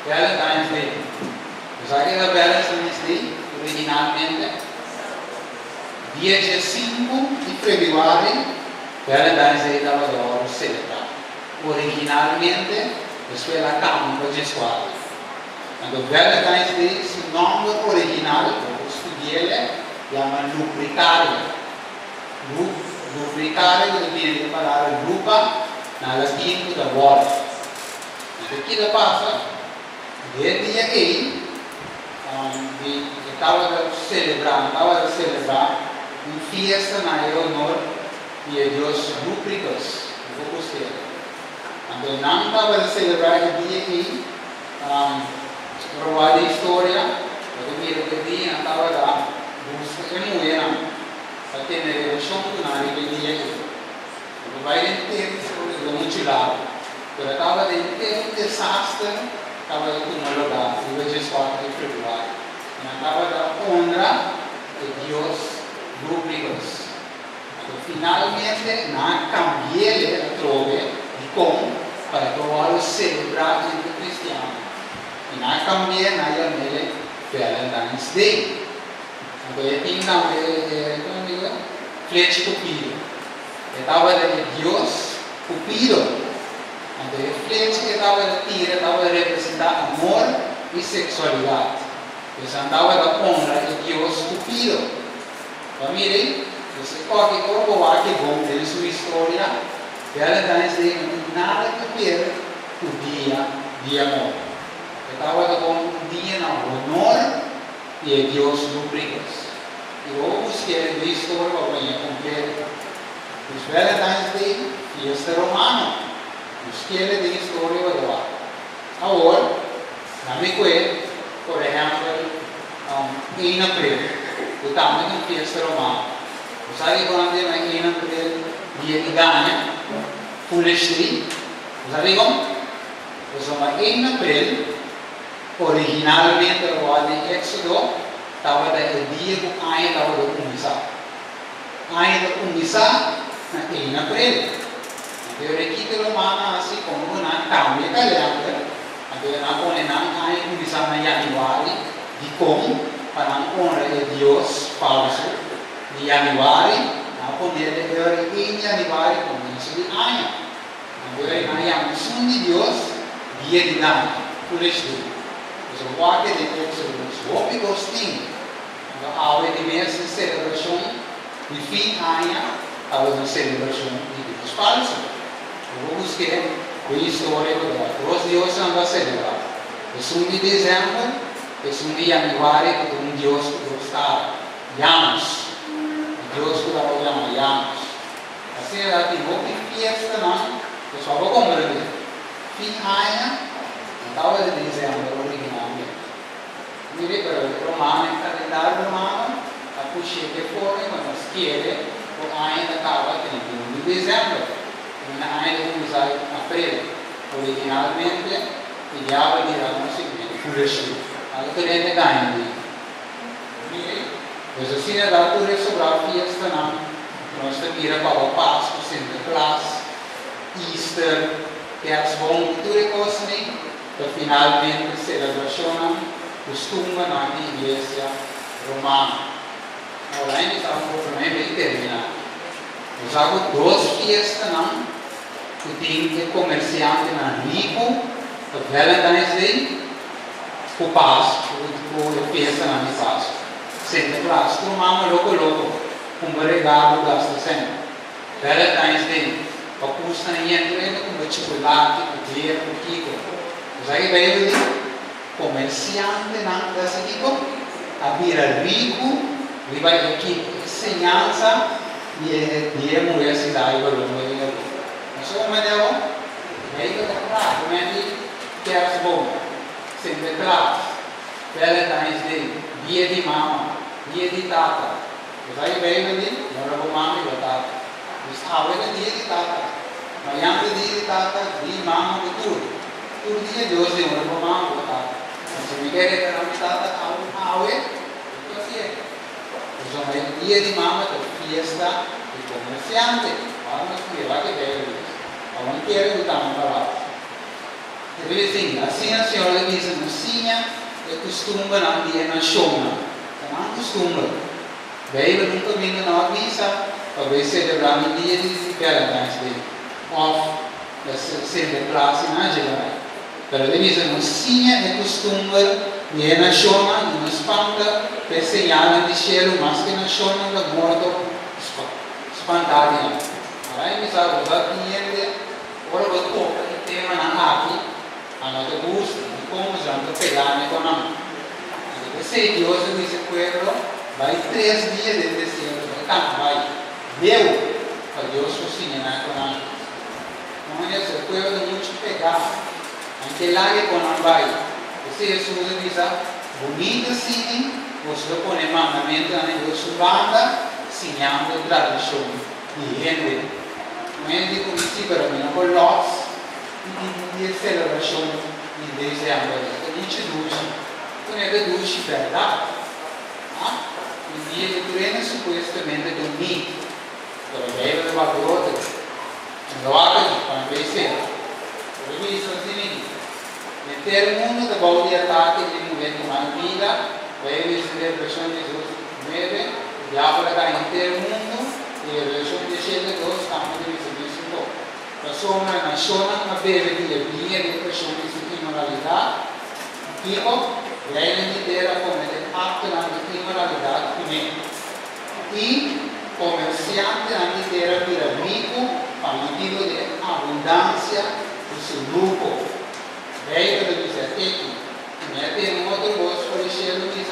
Valentine's Day. Sabe que é Valentine's Day, originalmente, dia 5 de fevereiro, Valentine's Day estava agora celebrado. Originalmente, después la cambio para Jesuado. Então, Valentine's Day, seu nome original, eu estudei, chama lubricaria. Lubricaria viene da palavra lupa, na latim da water. Então, o que passa? Desde dia que estava celebrando uma festa na honor de Deus Lubricus, vou gostar. Então, não estava a celebrar o dia que provado a história, eu vi que dia estava lá, buscando mulher, para ter uma relação com a dia que eu vai ter muito lado, mas estava dentro de um desastre, estava com uma lugar, e eu já estava de fevereiro, estava da honra de Deus Lubricus. Finalmente, não cambiei a trove de como para provar celebrar entre cristianos. E não cambiei na nele Valentine's Day. Então, eu tinha como digo, flecha cupido. Eu estava de Deus cupido. Então, a flecha que estava de tira estava representar amor e sexualidade. Eu andava da honra de Deus cupido. Então, mirei. Você pode corroborar que bom ter sua história. Valentine's Day não tem nada que ver com o dia de amor. Eu estava com um dia na honor de Deus Lubricus. E eu busquei a história para apanhar completa. Os Valentine's Day, festa romana. Busquei a história para lá. Agora, na minha coisa, por exemplo, em abril, eu também uma festa romana. Sabe quando eu ainda dia de ganha, Fulestri, sabe como? Em abril, originalmente o de Éxodo, estava o dia que a Aia estava a começar. A Aia começar em abril. Então, aqui que romana assim como na cambia calendário, então na põe na Aia começar na Januário, de como para a honra de Deus falso. Di Januari, ako nilagay in Januari kung hindi aya. Ang gawin na yung sun ni Diyos, dia di na, foolish do. So, wag din ito sa so, because thing, ang away di mga sa celebration, di fin aya, tawag ng celebration di Diyos falso. So, busque, yung story ko da, Diyos Diyos ang ba-celebrar. Sun di December, sun di Januari, kung Diyos ko está, Janus. Deus que nós chamamos. Assim, ela tem uma fiesta, não? Eu só vou comer. Fim aia, não estava dizendo originalmente. Mire para o romano, calendário romano, a puxei que fora, mas quer, o aia estava 31 de dezembro. E na aia começar a abril. Originalmente, ele estava dizendo o seguinte, fulechu. A autoridade ganha. Mire. Mas assim, a altura sobre a fiesta, nós também para o Páscoa, Santa Claus, Easter, que é as bom, tudo é coisa, para finalmente celebração, costume na igreja romana. Agora, ainda está um pouco bem terminado. Nós temos duas fiestas, que tem que comerciante na Rico, para Valentine's Day, o Páscoa, o fiesta na Páscoa. Santa Claus, tu mama loco, regalo gasta sempre. Valentine's Day, papusta na entrada com chocolate, com dinheiro, com kiko. Sabe bem comerciante não dessa kiko, a vira rico, ele vai aqui ensinança e mulher se dá igual ao meu. Mas só uma dela, aí que tá claro, como é que é as bom. Santa Claus, Valentine's Day, dia de mama. Dia de tata. Saya bayar ni, orang mama ni tata. Terus awal ni dia di tata. Mayang dia di tata, di mama betul. Tu dia Dios ni orang mama tata. Macam ni kira orang tata awal, itu sih. Terus dia di mama tu fiesta, di comerciante. Orang tu dia lagi bayar. Orang kira utama para. Assim a senhora diz, assim é costume não dia na choma, não costume. Daí nunca vindo na avisa, talvez celebrar no dia de Valentine's Day, off, sempre classe na geral. Pero ele diz, assim é costume dia na choma, não espanta, per segnale di cielo, mas que na choma da morto spantare. Aí me sabe, usar dinheiro, ora vou tocar que tem na aqui. A nota gusto, e como já não pegar nem com a mão. Se Deus disse pueblo, vai 3 dias de descer, vai, deu, para Deus cozinhar com a mão. Não é isso, o pueblo não muito pegar, até lá é com a vai. Se Jesus diz, bonito assim, você põe mandamento na sua banda, sinhando tradição, e rende. Não é de como se para mim, não coloca. E celebração em dezembro, a gente ducha, quando é de ducha, verdade? O dia de treino supostamente é domingo, para ver o valor, não há para vencer. Por isso, assim, meter o mundo da bola de ataque de mulher com a vida, vai ver a celebração de Jesus primeiro, o diabo vai inteiro o mundo, e a celebração de Jesus estamos de receber. Persona nasional bebe dia de pessoa de imoralidade, tipo, lei inteira come atto de imoralidade também. E comerciante inteira vira rico a motivo de abundância do seu lucro. Lei que diz aqui, tem outro gosto por exemplo, diz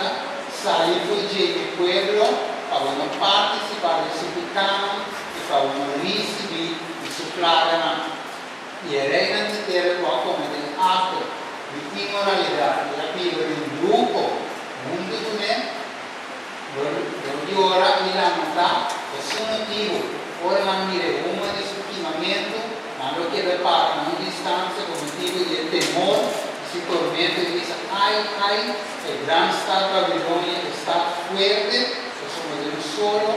sair do pueblo para não participar desse pecado e para não receber e a reina inteira pode cometer ato de imoralidade e a viver em grupo, mundo também, onde ora e lá não está, é seu motivo, ora não mire uma de estimamento, não que da parte, não distância, com motivo de temor, se tormenta e diz, ai, o grande estado da Babilônia está forte, somos um solo,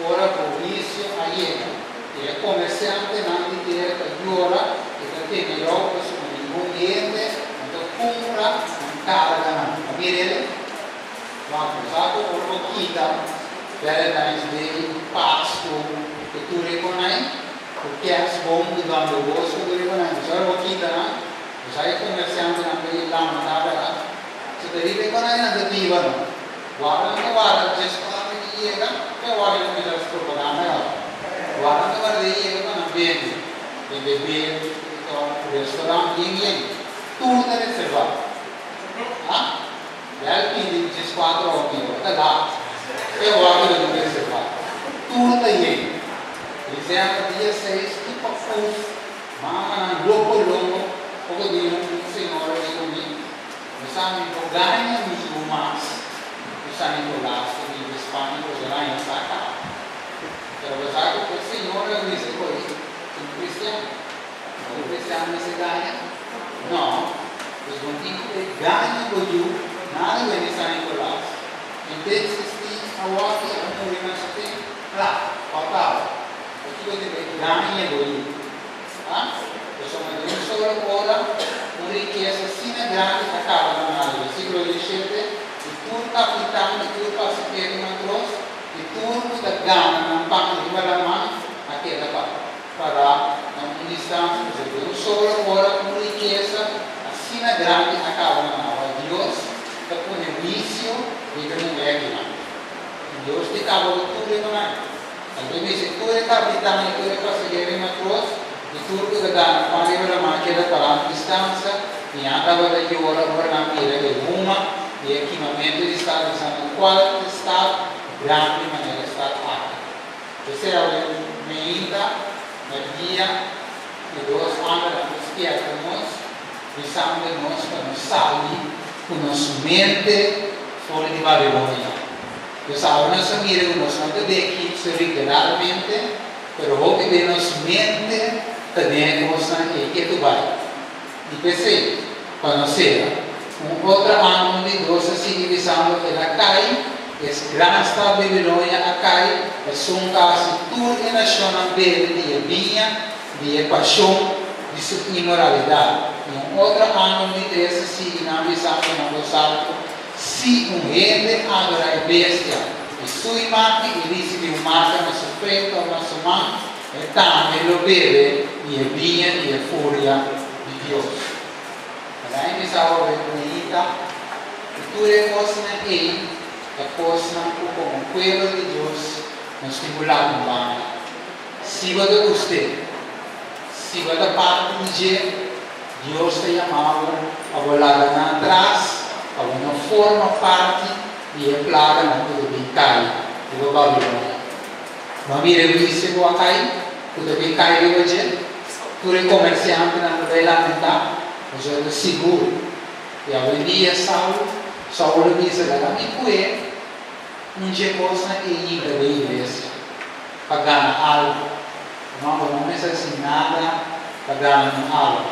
ora por isso a ele. E é comerciante não inteira que ora e que tem Europa sono inconveniente, então compra um carga não. A ele, ma usato por roquita, Valentine's Day, Pasto, que tu reconhece, porque é bom de dar o gosto, tu reconhece. Usa roquita não, usa comerciante não tem lá mandada lá. Se tu reconhece não tem não. Guarda, gestionare que chega, que guarda come già propaganda não. Guarda guarda aí eu não vejo de beber no restaurante ninguém tudo é reservado já que diz 4 horas tá lá eu guardo de reservado tudo aí exemplo dia 6 tipo fuz mama na longo pouco de senhora de comigo nós sabemos que ganha nos mais nós sabemos que lá em Espanha nós ganhamos saca. Pero sabe que o Senhor diz depois, um cristiano não se ganha? Não, os bandidos ganham por you, nada vai estar em Colás. Então, existe a outra, a mulher não tem, lá, faltava. O que eu digo, ganha por you. Eu sou uma de uma só hora, uma riqueza assim grande, acaba na área. Versículo 17, e tudo capitão, e tudo passageiro na cruz, e tudo da gana ng panghiwalaman at dapat para ng distância, por exemplo, um solo ora com riqueza, assim na grande acaba na aula. Deus está com o início e que não é aqui. Deus te acaba tudo e não é. Então, se tu é capitão e tu é passageiro na cruz, e tudo que dá na panghiwalaman que para a distância, e acaba daqui ora na mira de uma, e equipamento de estado usando qual estado grande maneira está aqui. Esse é o meio na dia que Deus anda na esquerda de nós, visando de nós para nos sair com nossa mente fora de Babilônia. Deus sabe nossa mira com nós, não te deixe se regularmente, mas vou viver nossa mente também com você que tu vai. E pensei, conhecer outra ângulo de Deus assim visando que ela cai. Esse grande estado de Babilônia acai, é um caso tudo em nação dele de vinha, de paixão, de sua imoralidade. em outro ano de desse, se não avisar que não gostar, se rende agora é bestia, e sua imagem, e recebe marca na sua frente ou na sua mão, e também lo bebe, e é vinha e é fúria de Deus. Mas aí me salva a bonita, e tudo é coisa aí, é coisa como o povo de Deus, nos estimular no banho. Se você se você parte de Deus te chamava a volar atrás, a uma forma parte e é plaga na tudo bem cai do Babilônia. Não me revise com a cai, tudo bem cai de hoje, tudo é comerciante na vai lamentar, mas é seguro. E a vendia Saulo disse lá, amigo não tinha coisa que ir da igreja, pagar algo. Não começa assim nada, pagar algo.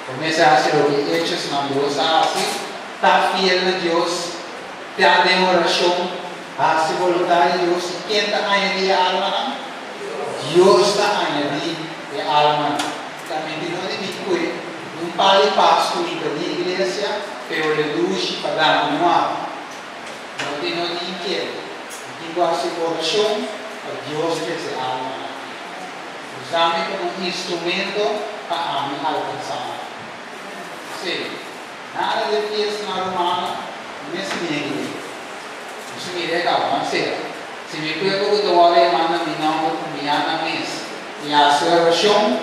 Começa a ser o que hechos na Deus assim, está fiel a Deus, está em oração, a se vontade de Deus, quem está añadindo a alma? Deus está añadindo a alma. Também não é de um pai e passo da igreja, pero le luz para dar manual. Não tem nada de inquieto. Digo a se oração, a Deus que se alma. Usame como instrumento para a minha alcançar. Sim, nada de fiesta na romana, nesse meio. Isso me legal, mas se me pego do olho, manda me não me na mesa. E a sua oração,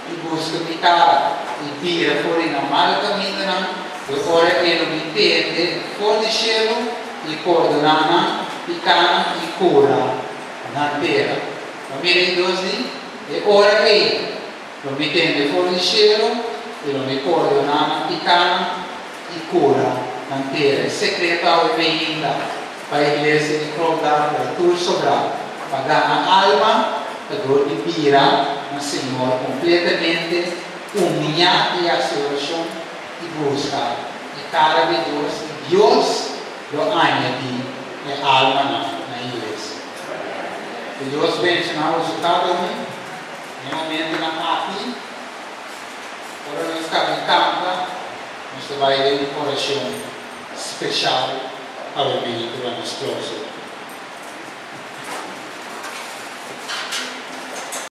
e busca me cara, e vira fora na mal caminho, e ora ele me entende, fora de cielo, e coordena, e cana, e cura, na terra. Família Deus diz, e ora ele, lo me entende fora de cielo, e lo me coordena, e cana, e cura, na terra. Secreto ao ainda, para a igreja de colocar para tudo sobrar, para dar a alma, para glorificar o Senhor completamente, humilhar e a sua oração e buscar. E cara de Deus lo añade a alma na igreja. Que Deus abençoe cada um, em momento na aqui, agora nós ficamos em campo, nós vai ter um coração especial para o meio do ano próximo.